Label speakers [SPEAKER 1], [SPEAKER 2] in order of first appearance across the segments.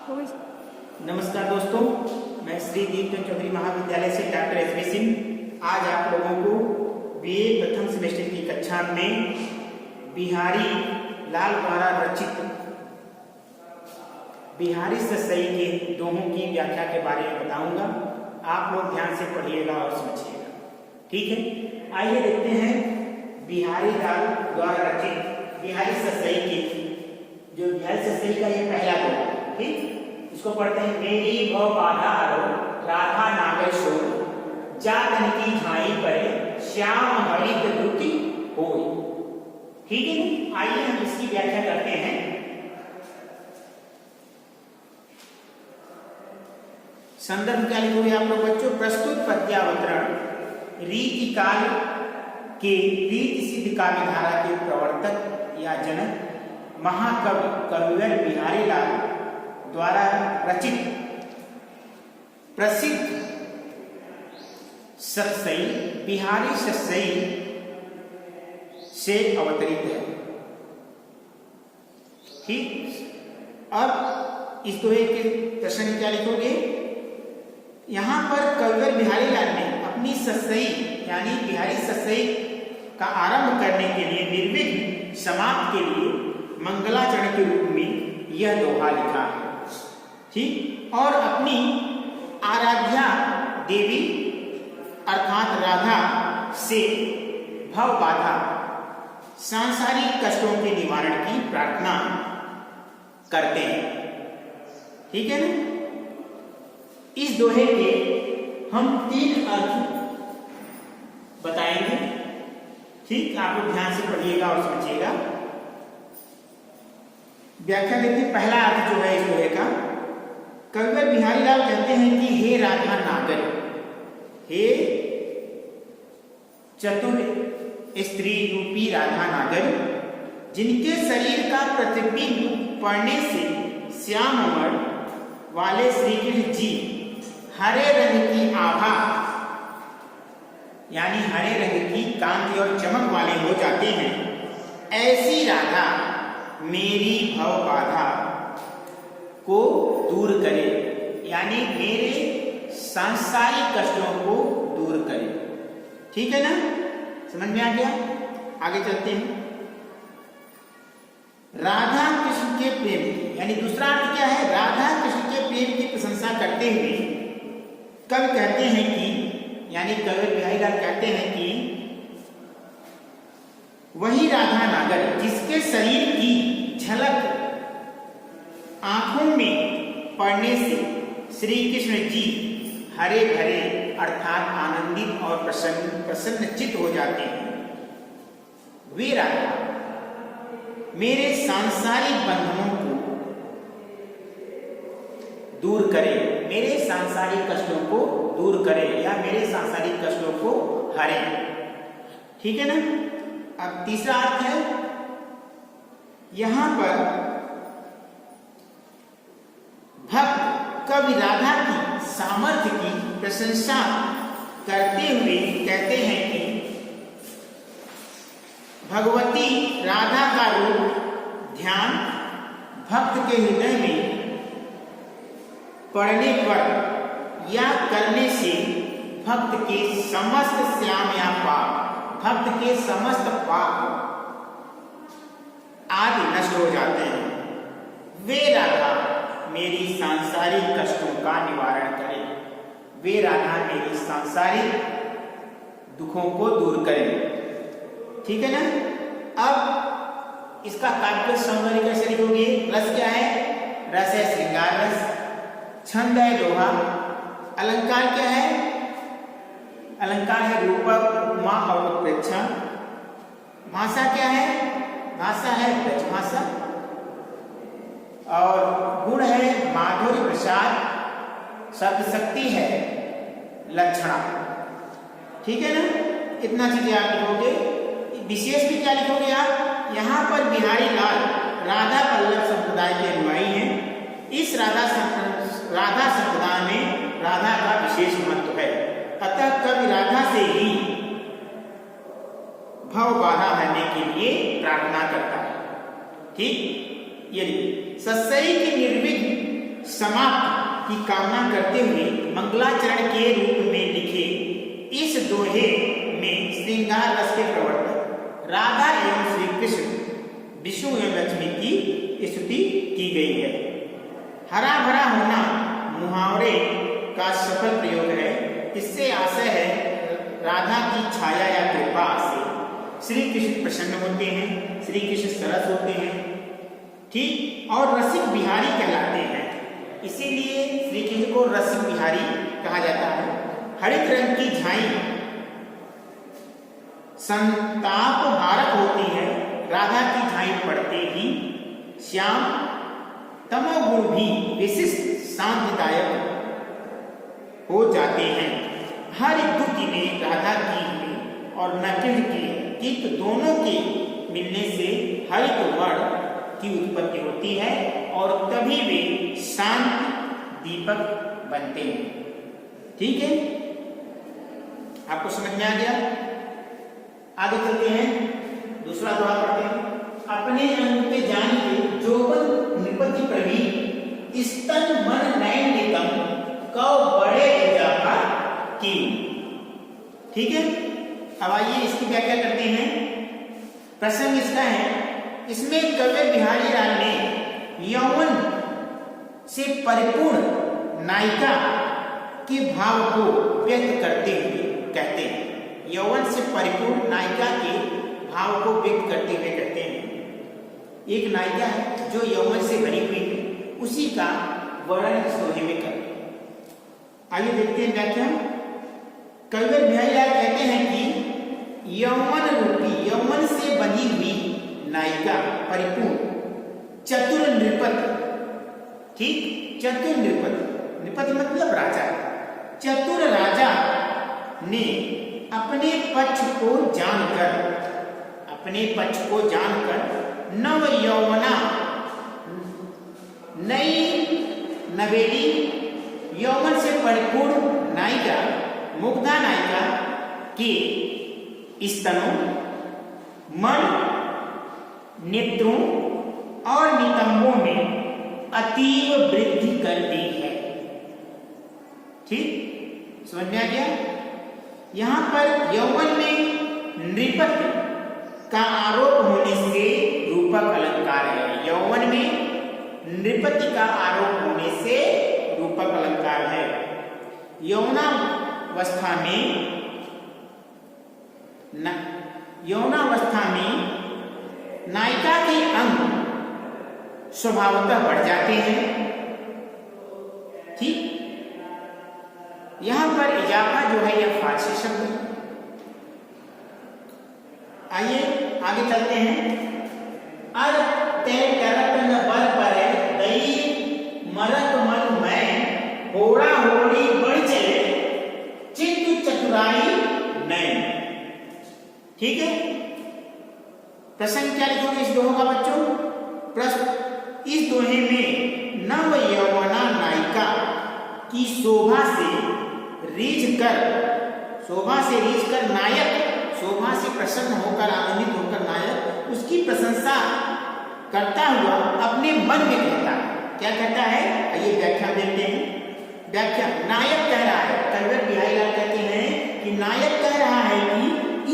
[SPEAKER 1] नमस्कार दोस्तों, मैं श्री दीपचंद चौधरी महाविद्यालय से डॉक्टर एस बी सिंह आज आप लोगों को बीए प्रथम सेमेस्टर की कक्षा में बिहारी लाल द्वारा रचित बिहारी सतसई के दोहों की व्याख्या के बारे में बताऊंगा। आप लोग ध्यान से पढ़िएगा और समझिएगा, ठीक है। आइए देखते हैं बिहारी लाल द्वारा रचित बिहारी सतसई की जो बिहारी सतसई का ये पहला दोहा, ठीक। इसको पढ़ते हैं। मेरी भव बाधा हरो राधा नागर शोर जातन की झाई परे श्याम हरित द्रुति होय, ठीक है। आइए हम इसकी व्याख्या करते हैं। संदर्भ क्या लिखोगे आप लोग बच्चों? प्रस्तुत पद्यावतरण रीति काल के रीति सिद्ध काव्य धारा के प्रवर्तक या जनक महाकवि कविवर बिहारी लाल द्वारा रचित प्रसिद्ध सतसई बिहारी सतसई से अवतरित है, ठीक। अब इस दोहे के प्रश्न क्या लिखोगे? यहां पर कविवर बिहारी लाल ने अपनी सतसई यानी बिहारी सतसई का आरंभ करने के लिए निर्विघ्न समाप्ति के लिए मंगलाचरण के रूप में यह दोहा लिखा है, ठीक। और अपनी आराध्या देवी अर्थात राधा से भव बाधा सांसारिक कष्टों के निवारण की प्रार्थना करते हैं, ठीक है ना। इस दोहे के हम 3 अर्थ बताएंगे, ठीक। आप लोग ध्यान से पढ़िएगा और समझिएगा। व्याख्या देखिए। पहला अर्थ जो है इस दोहे का, कविवर बिहारी लाल कहते हैं कि हे राधा नागर, हे चतुर स्त्री रूपी राधा नागर, जिनके शरीर का प्रतिबिंब पड़ने से श्याम अमर वाले श्री कृष्ण जी हरे रंग की आभा यानी हरे रंग की कांति और चमक वाले हो जाते हैं, ऐसी राधा मेरी भव बाधा को दूर करे यानी मेरे सांसारिक कष्टों को दूर करे, ठीक है ना। समझ में आ गया? आगे चलते हैं। राधा कृष्ण के प्रेम की यानी दूसरा अर्थ क्या है? राधा कृष्ण के प्रेम की प्रशंसा करते हुए कवि कहते हैं कि यानी कवि बिहारी लाल कहते हैं कि वही राधा नागर जिसके शरीर की झलक आंखों में पड़ने से श्री कृष्ण जी हरे भरे अर्थात आनंदित और प्रसन्नचित्त हो जाते हैं, वे राधा मेरे सांसारिक बंधनों को दूर करे, मेरे सांसारिक कष्टों को दूर करे या मेरे सांसारिक कष्टों को हरे, ठीक है ना। अब तीसरा अर्थ है, यहां पर भक्त कवि राधा की सामर्थ्य की प्रशंसा करते हुए कहते हैं कि भगवती राधा का रूप ध्यान भक्त के हृदय में पड़ने पर या करने से भक्त के समस्त श्याम या पाप भक्त के समस्त पाप आदि नष्ट हो जाते हैं, वे राधा मेरी सांसारिक कष्टों का निवारण करे, वे राधा मेरी सांसारिक दुखों को दूर करे, ठीक है ना। अब इसका काव्य सौंदर्य कैसे लिखोगे? रस क्या है? रस है श्रृंगार रस, छंद है दोहा, अलंकार क्या है? अलंकार है रूपक उपमा और उत्प्रेक्षा, भाषा क्या है? भाषा है ब्रज भाषा, और गुण है माधुर्य प्रसाद, शब्द शक्ति है लक्षणा, ठीक है ना। इतना चीजें आप लिखोगे। विशेष भी क्या लिखोगे आप? यहाँ पर बिहारी लाल राधा वल्लभ संप्रदाय के अनुयायी हैं। इस राधा संप्रदाय में राधा का विशेष महत्व है, अतः कवि राधा से ही भव बाधा हरने के लिए प्रार्थना करता है, ठीक। यदि सतसई की निर्विघ्न समाप्ति की कामना करते हुए मंगलाचरण के रूप में लिखे इस दोहे में श्रृंगार रस के प्रवर्तक राधा एवं श्री कृष्ण विष्णु एवं लक्ष्मी की स्तुति की गई है। हरा भरा होना मुहावरे का सफल प्रयोग है। इससे आशय है राधा की छाया या कृपा से श्री कृष्ण प्रसन्न होते हैं, श्री कृष्ण सरस होते हैं, ठीक, और रसिक बिहारी कहलाते हैं। इसीलिए श्री कृष्ण को रसिक बिहारी कहा जाता है। हरित रंग की झाई संताप हारक होती है। राधा की झाई पड़ते ही श्याम तमोगुण भी विशिष्ट शांतिदायक हो जाते हैं। हर स्तुति में राधा की है और नकृष्ण की है, किंतु दोनों के मिलने से हरित वर्ण की उत्पत्ति होती है और तभी वे शांत दीपक बनते हैं। ठीक है, आपको समझ में आ गया? आगे चलते हैं, दूसरा दोहा पढ़ते हैं। अपने अंग पे जान के जोबन निपति प्रवीण स्तन मन नयन नितम कौ बड़े इजाफा की। ठीक है, अब आइए इसकी व्याख्या करते हैं। प्रसंग इसका है, इसमें कवि बिहारी लाल ने यौवन से परिपूर्ण नायिका के भाव को व्यक्त करते हुए कहते हैं, यौवन से परिपूर्ण नायिका के भाव को व्यक्त करते हुए कहते हैं, एक नायिका है जो यौवन से भरी हुई है, उसी का वर्णन इस दोहे में करते हैं। आइए देखते हैं व्याख्या। कवि बिहारी लाल कहते हैं कि यौवन रूपी, यौवन से बनी हुई नायिका परिपूर्ण चतुर नृपत, ठीक, चतुर नृपत, नृपत मतलब राजा, चतुर राजा ने अपने पक्ष को जानकर नव यौवना नई नवेली यौवन से परिपूर्ण नायिका मुग्धा नायिका के स्तनों, मन, नेत्रों और नितंबों में अतीव वृद्धि कर दी है। ठीक, समझ में आ गया? यहां पर यौवन में नृपत का आरोप होने से रूपक अलंकार है। यौवन में नृपति का आरोप होने से रूपक अलंकार है। यौनावस्था में नायिका के अंग स्वभावतः बढ़ जाते हैं। ठीक, यहां पर इजाफा जो है यह फारसी शब्द है। आइए आगे चलते हैं। अर ते करत न बर परे दई मरत मन में होड़ा होड़ी बढ़ चले चित्त चतुराई नैन। ठीक है, प्रसंग क्या लिखोगे इस दोहे का बच्चों? प्रश्न, इस दोहे में नव यौवना नायिका की शोभा से रीझ कर नायक, शोभा से प्रसन्न होकर आनंदित होकर नायक उसकी प्रशंसा करता हुआ अपने मन में कहता है। क्या कहता है? आइए व्याख्या देखते हैं। व्याख्या, नायक कह रहा है, कवि बिहारी लाल कहते हैं कि नायक कह रहा है कि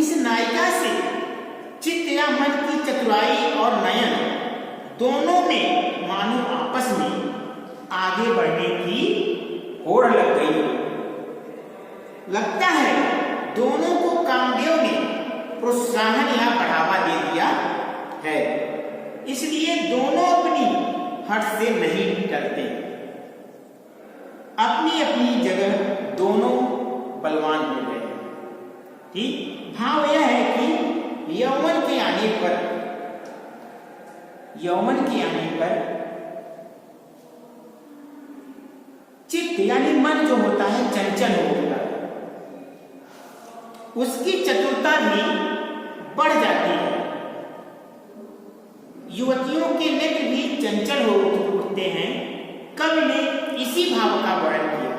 [SPEAKER 1] इस नायिका से चित्त या मन की चतुराई और नयन दोनों में मानो आपस में आगे बढ़ने की होड़ लग गई। लगता है दोनों को कामदेव ने प्रोत्साहन या बढ़ावा दे दिया है, इसलिए दोनों अपनी हट से नहीं डरते। अपनी अपनी जगह दोनों बलवान हो गए। ठीक, भाव यह है कि यौवन के आने पर चित्त यानी मन जो होता है चंचल हो उठता है, उसकी चतुरता भी बढ़ जाती है। युवतियों के नेत्र भी चंचल हो उठते हैं। कवि ने इसी भाव का वर्णन किया।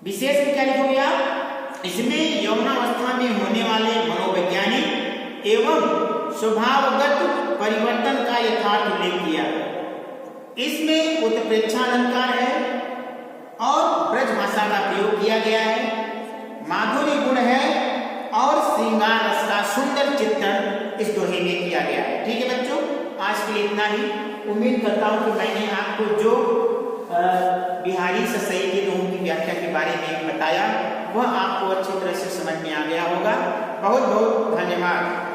[SPEAKER 1] विशेष में क्या लिखोगे आप? इसमें यौनावस्था में होने वाले मनोवैज्ञानिक एवं स्वभावगत परिवर्तन का यथार्थ उल्लेख किया। इसमें उत्प्रेक्षा अलंकार है और ब्रज भाषा का प्रयोग किया गया है, माधुर्य गुण है और श्रृंगार रस का सुंदर चित्रण इस दोहे में किया गया है। ठीक है बच्चों, आज के लिए इतना ही। उम्मीद करता हूं कि मैंने आपको जो बिहारी ससई के दोहों की व्याख्या के बारे में बताया वह आपको अच्छी तरह से समझ में आ गया होगा। बहुत बहुत धन्यवाद।